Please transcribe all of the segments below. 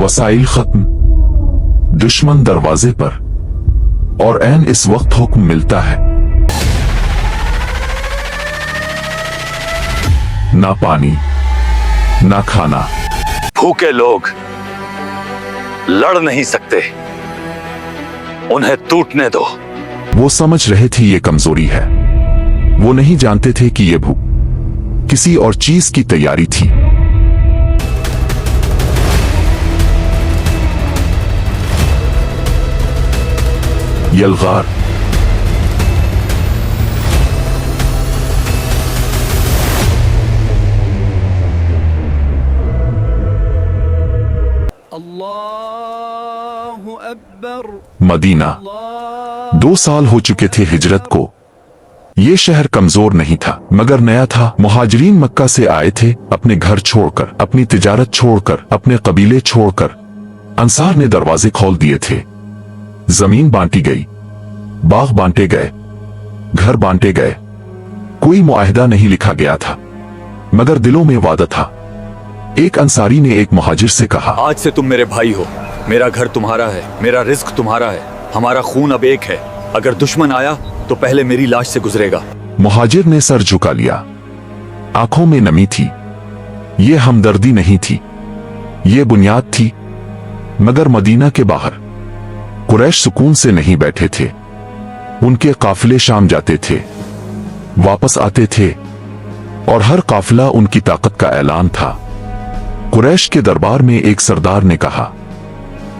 वसाइल खत्म, दुश्मन दरवाजे पर, और ऐन इस वक्त हुक्म मिलता है। ना पानी, ना खाना। भूखे लोग लड़ नहीं सकते, उन्हें टूटने दो। वो समझ रहे थे ये कमजोरी है। वो नहीं जानते थे कि ये भूख किसी और चीज की तैयारी थी। यलगार अल्लाहु अकबर। मदीना। 2 साल हो चुके थे हिजरत को। ये शहर कमजोर नहीं था मगर नया था। मुहाजिरीन मक्का से आए थे, अपने घर छोड़कर, अपनी तिजारत छोड़कर, अपने कबीले छोड़कर। अंसार ने दरवाजे खोल दिए थे। जमीन बांटी गई, बाग बांटे गए, घर बांटे गए। कोई मुआहिदा नहीं लिखा गया था मगर दिलों में वादा था। एक अंसारी ने एक मुहाजिर से कहा, आज से तुम मेरे भाई हो, मेरा घर तुम्हारा है, मेरा रिस्क तुम्हारा है, हमारा खून अब एक है। अगर दुश्मन आया तो पहले मेरी लाश से गुजरेगा। मुहाजिर ने सर झुका लिया। आंखों में नमी थी। ये हमदर्दी नहीं थी, ये बुनियाद थी। मगर मदीना के बाहर कुरैश सुकून से नहीं बैठे थे। उनके काफिले शाम जाते थे, वापस आते थे, और हर काफिला उनकी ताकत का ऐलान था। कुरैश के दरबार में एक सरदार ने कहा,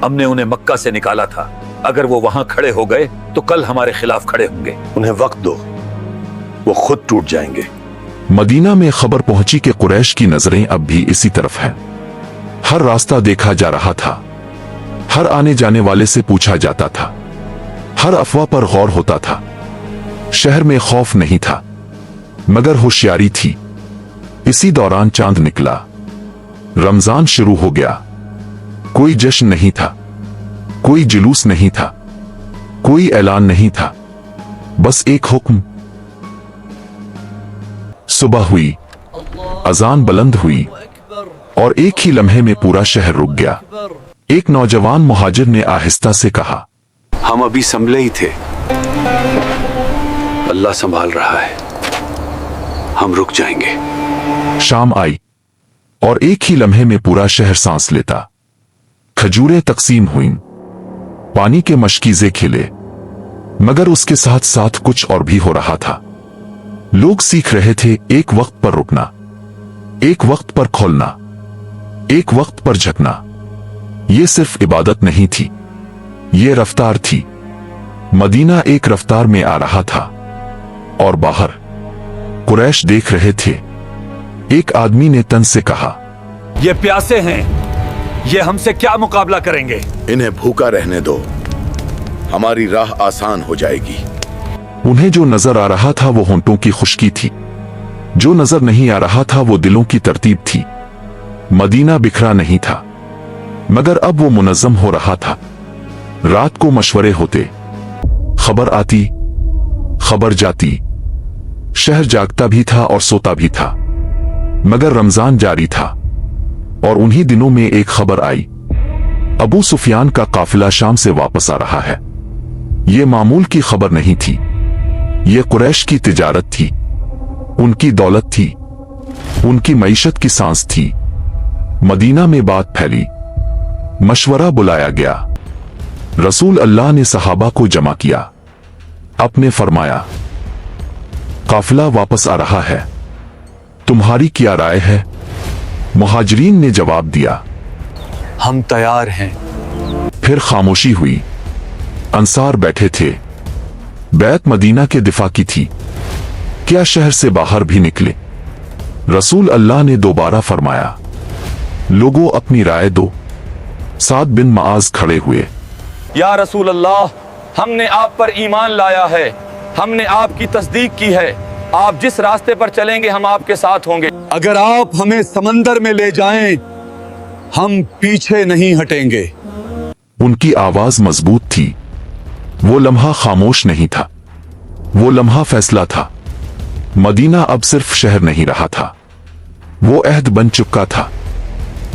हमने उन्हें मक्का से निकाला था, अगर वो वहां खड़े हो गए तो कल हमारे खिलाफ खड़े होंगे। उन्हें वक्त दो, वो खुद टूट जाएंगे। मदीना में खबर पहुंची कि कुरैश की नजरें अब भी इसी तरफ हैं। हर रास्ता देखा जा रहा था, हर आने जाने वाले से पूछा जाता था, हर अफवाह पर गौर होता था। शहर में खौफ नहीं था मगर होशियारी थी। इसी दौरान चांद निकला, रमजान शुरू हो गया। कोई जश्न नहीं था, कोई जुलूस नहीं था, कोई ऐलान नहीं था, बस एक हुक्म। सुबह हुई, अजान बुलंद हुई, और एक ही लम्हे में पूरा शहर रुक गया। एक नौजवान मुहाजिर ने आहिस्ता से कहा, हम अभी संभले ही थे, अल्लाह संभाल रहा है, हम रुक जाएंगे। शाम आई और एक ही लम्हे में पूरा शहर सांस लेता। खजूरें तकसीम हुईं, पानी के मशकीजे खिले, मगर उसके साथ साथ कुछ और भी हो रहा था। लोग सीख रहे थे एक वक्त पर रुकना, एक वक्त पर खोलना, एक वक्त पर झकना। ये सिर्फ इबादत नहीं थी, ये रफ्तार थी। मदीना एक रफ्तार में आ रहा था और बाहर कुरैश देख रहे थे। एक आदमी ने तन से कहा, ये प्यासे हैं, ये हमसे क्या मुकाबला करेंगे? इन्हें भूखा रहने दो, हमारी राह आसान हो जाएगी। उन्हें जो नजर आ रहा था वो होंठों की खुश्की थी, जो नजर नहीं आ रहा था वो दिलों की तरतीब थी। मदीना बिखरा नहीं था मगर अब वो मुनज़्ज़म हो रहा था। रात को मशवरे होते, खबर आती, खबर जाती। शहर जागता भी था और सोता भी था मगर रमजान जारी था। और उन्हीं दिनों में एक खबर आई, अबू सुफियान का काफिला शाम से वापस आ रहा है। ये मामूल की खबर नहीं थी, ये कुरैश की तिजारत थी, उनकी दौलत थी, उनकी मईशत की सांस थी। मदीना में बात फैली, मशवरा बुलाया गया। रसूल अल्लाह ने सहाबा को जमा किया। आपने फरमाया, काफिला वापस आ रहा है, तुम्हारी क्या राय है? मुहाजिरीन ने जवाब दिया, हम तैयार हैं। फिर खामोशी हुई। अंसार बैठे थे। बैत मदीना के दिफा की थी। क्या शहर से बाहर भी निकले? रसूल अल्लाह ने दोबारा फरमाया, लोगों अपनी राय दो। साद बिन मुआज खड़े हुए। या रसूल अल्लाह, हमने आप पर ईमान लाया है, हमने आपकी तस्दीक की है। आप जिस रास्ते पर चलेंगे हम आपके साथ होंगे। अगर आप हमें समंदर में ले जाएं, हम पीछे नहीं हटेंगे। उनकी आवाज मजबूत थी। वो लम्हा खामोश नहीं था, वो लम्हा फैसला था। मदीना अब सिर्फ शहर नहीं रहा था, वो अहद बन चुका था।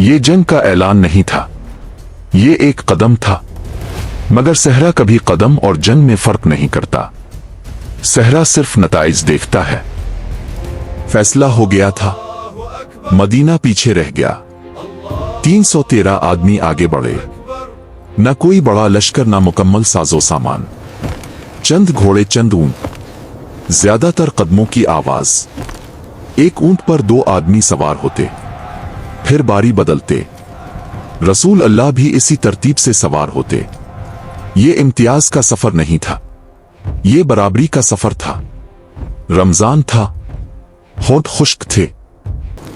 ये जंग का ऐलान नहीं था, ये एक कदम था, मगर सहरा कभी कदम और जंग में फर्क नहीं करता। सहरा सिर्फ नताइज देखता है। फैसला हो गया था, मदीना पीछे रह गया। 313 आदमी आगे बढ़े। न कोई बड़ा लश्कर, न मुकम्मल साजो सामान, चंद घोड़े, चंद ऊंट, ज्यादातर कदमों की आवाज। एक ऊंट पर 2 आदमी सवार होते, फिर बारी बदलते। रसूल अल्लाह भी इसी तरतीब से सवार होते। ये इम्तियाज का सफर नहीं था, ये बराबरी का सफर था। रमजान था, होंठ खुश्क थे,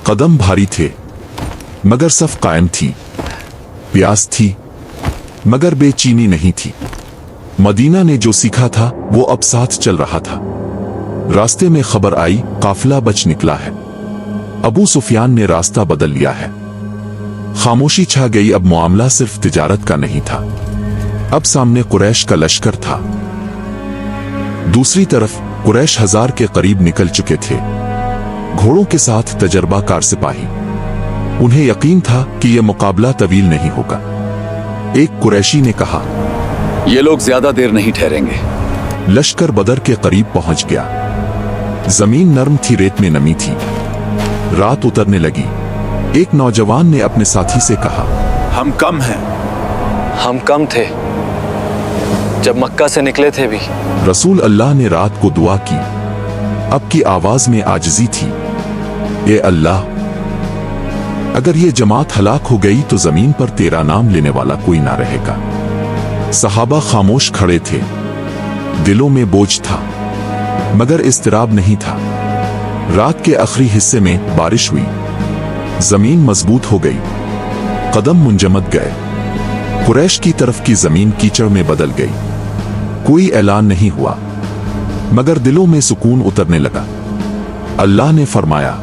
कदम भारी थे, मगर सफ कायम थी। प्यास थी, मगर बेचैनी नहीं थी। मदीना ने जो सीखा था वो अब साथ चल रहा था। रास्ते में खबर आई, काफिला बच निकला है। अबू सुफियान ने रास्ता बदल लिया है। खामोशी छा गई। अब मामला सिर्फ तिजारत का नहीं था, अब सामने कुरैश का लश्कर था। दूसरी तरफ कुरैश 1000 के करीब निकल चुके थे, घोड़ों के साथ तजर्बाकार सिपाही। उन्हें यकीन था कि यह मुकाबला तवील नहीं होगा। एक कुरैशी ने कहा, ये लोग ज्यादा देर नहीं ठहरेंगे। लश्कर बदर के करीब पहुंच गया। जमीन नरम थी, रेत में नमी थी। रात उतरने लगी। एक नौजवान ने अपने साथी से कहा, हम कम हैं। हम कम थे, जब मक्का से निकले थे भी। रसूल अल्लाह ने रात को दुआ की। अब की आवाज में आजिज़ी थी, ए अल्लाह, अगर ये जमात हलाक हो गई तो जमीन पर तेरा नाम लेने वाला कोई ना रहेगा। सहाबा खामोश खड़े थे। दिलों में बोझ था, मगर इस्तिराब नहीं था। रात के आखिरी हिस्से में बारिश हुई। जमीन मजबूत हो गई, कदम मुंजमद गए। कुरैश की तरफ की जमीन कीचड़ में बदल गई। कोई ऐलान नहीं हुआ, मगर दिलों में सुकून उतरने लगा। अल्लाह ने फरमाया,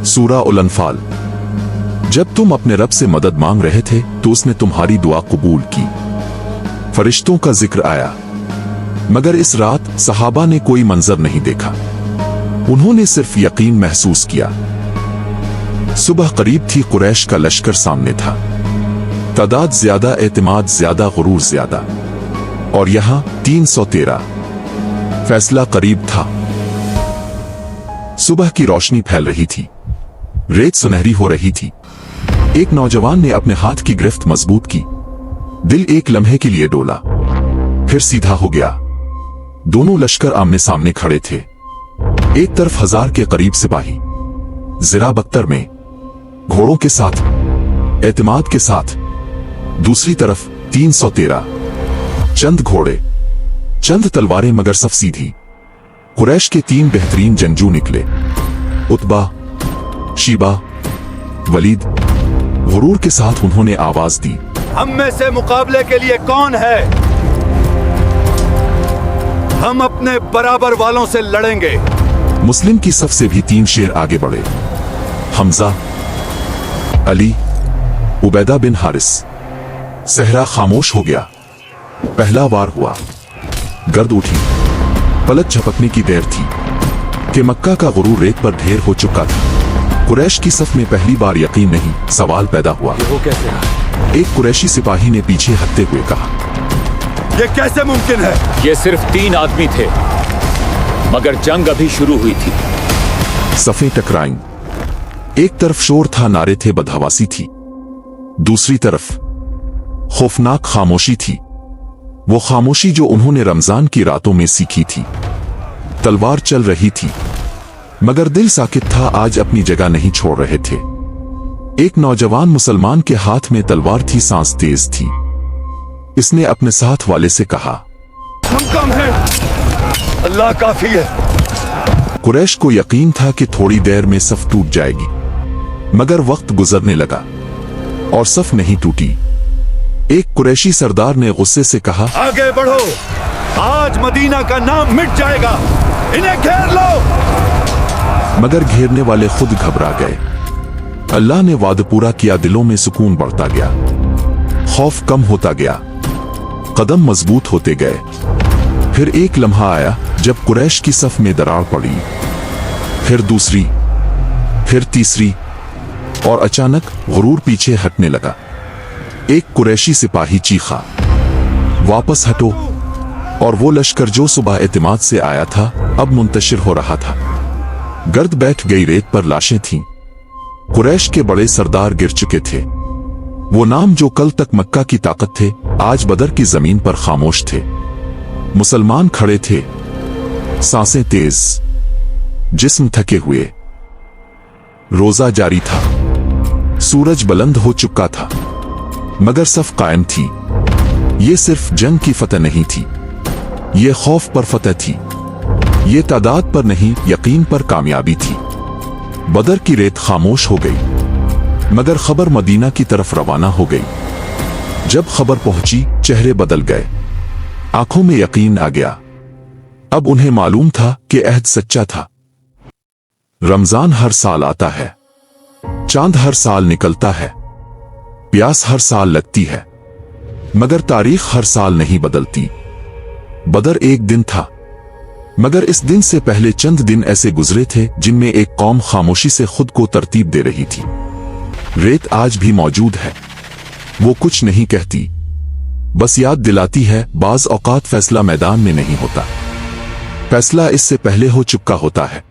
सूरा उल अनफाल, जब तुम अपने रब से मदद मांग रहे थे तो उसने तुम्हारी दुआ कबूल की। फरिश्तों का जिक्र आया, मगर इस रात सहाबा ने कोई मंजर नहीं देखा। उन्होंने सिर्फ यकीन महसूस किया। सुबह करीब थी, कुरैश का लश्कर सामने था। तादाद ज्यादा, एतमाद ज्यादा, गुरूर ज्यादा। और यहां 313। फैसला करीब था। सुबह की रोशनी फैल रही थी, रेत सुनहरी हो रही थी। एक नौजवान ने अपने हाथ की गिरफ्त मजबूत की। दिल एक लम्हे के लिए डोला, फिर सीधा हो गया। दोनों लश्कर आमने सामने खड़े थे। एक तरफ 1000 के करीब सिपाही, जिरा बख्तर में, घोड़ों के साथ, एतमाद के साथ। दूसरी तरफ 313, चंद घोड़े, चंद तलवारें, मगर सफ सीधी। कुरैश के 3 बेहतरीन जंगजू निकले, उतबा, शीबा, वलीद। गुरूर के साथ उन्होंने आवाज दी, हम में से मुकाबले के लिए कौन है? हम अपने बराबर वालों से लड़ेंगे। मुस्लिम की सफ से भी 3 शेर आगे बढ़े। हमजा, अली, उबैदा बिन हारिस। सहरा खामोश हो गया। पहला वार हुआ, गर्द उठी। पलक झपकने की देर थी कि मक्का का गुरूर रेत पर ढेर हो चुका था। कुरैश की सफ में पहली बार यकीन नहीं, सवाल पैदा हुआ। वो कैसे रहा? एक कुरैशी सिपाही ने पीछे हटते हुए कहा, ये कैसे मुमकिन है? ये सिर्फ 3 आदमी थे, मगर जंग अभी शुरू हुई थी। सफें टकराईं। एक तरफ शोर था, नारे थे, बदहवासी थी। दूसरी तरफ खौफनाक खामोशी थी, वो खामोशी जो उन्होंने रमजान की रातों में सीखी थी। तलवार चल रही थी, मगर दिल साकित था, आज अपनी जगह नहीं छोड़ रहे थे। एक नौजवान मुसलमान के हाथ में तलवार थी, सांस तेज थी। इसने अपने साथ वाले से कहा, हम कम हैं, अल्लाह काफी है। कुरैश को यकीन था कि थोड़ी देर में सफ टूट जाएगी, मगर वक्त गुजरने लगा और सफ नहीं टूटी। एक कुरैशी सरदार ने गुस्से से कहा, आगे बढ़ो, आज मदीना का नाम मिट जाएगा, इन्हें घेर लो। मगर घेरने वाले खुद घबरा गए। अल्लाह ने वादा पूरा किया, दिलों में सुकून बढ़ता गया, खौफ कम होता गया, कदम मजबूत होते गए। फिर एक लम्हा आया जब कुरैश की सफ में दरार पड़ी, फिर दूसरी, फिर तीसरी, और अचानक गुरूर पीछे हटने लगा। एक कुरैशी सिपाही चीखा, वापस हटो। और वो लश्कर जो सुबह एतमाद से आया था अब मुंतशिर हो रहा था। गर्द बैठ गई रेत पर लाशें थीं। कुरैश के बड़े सरदार गिर चुके थे। वो नाम जो कल तक मक्का की ताकत थे आज बदर की जमीन पर खामोश थे। मुसलमान खड़े थे, सांसें तेज, जिस्म थके हुए। रोजा जारी था, सूरज बुलंद हो चुका था, मगर सफ कायम थी। ये सिर्फ जंग की फतह नहीं थी, ये खौफ पर फतह थी। ये तादाद पर नहीं, यकीन पर कामयाबी थी। बदर की रेत खामोश हो गई, मगर खबर मदीना की तरफ रवाना हो गई। जब खबर पहुंची चेहरे बदल गए, आंखों में यकीन आ गया। अब उन्हें मालूम था कि अहद सच्चा था। रमजान हर साल आता है, चांद हर साल निकलता है, प्यास हर साल लगती है, मगर तारीख हर साल नहीं बदलती। बदर एक दिन था, मगर इस दिन से पहले चंद दिन ऐसे गुजरे थे जिनमें एक कौम खामोशी से खुद को तरतीब दे रही थी। रेत आज भी मौजूद है, वो कुछ नहीं कहती, बस याद दिलाती है बाज औकात फैसला मैदान में नहीं होता, फैसला इससे पहले हो चुका होता है।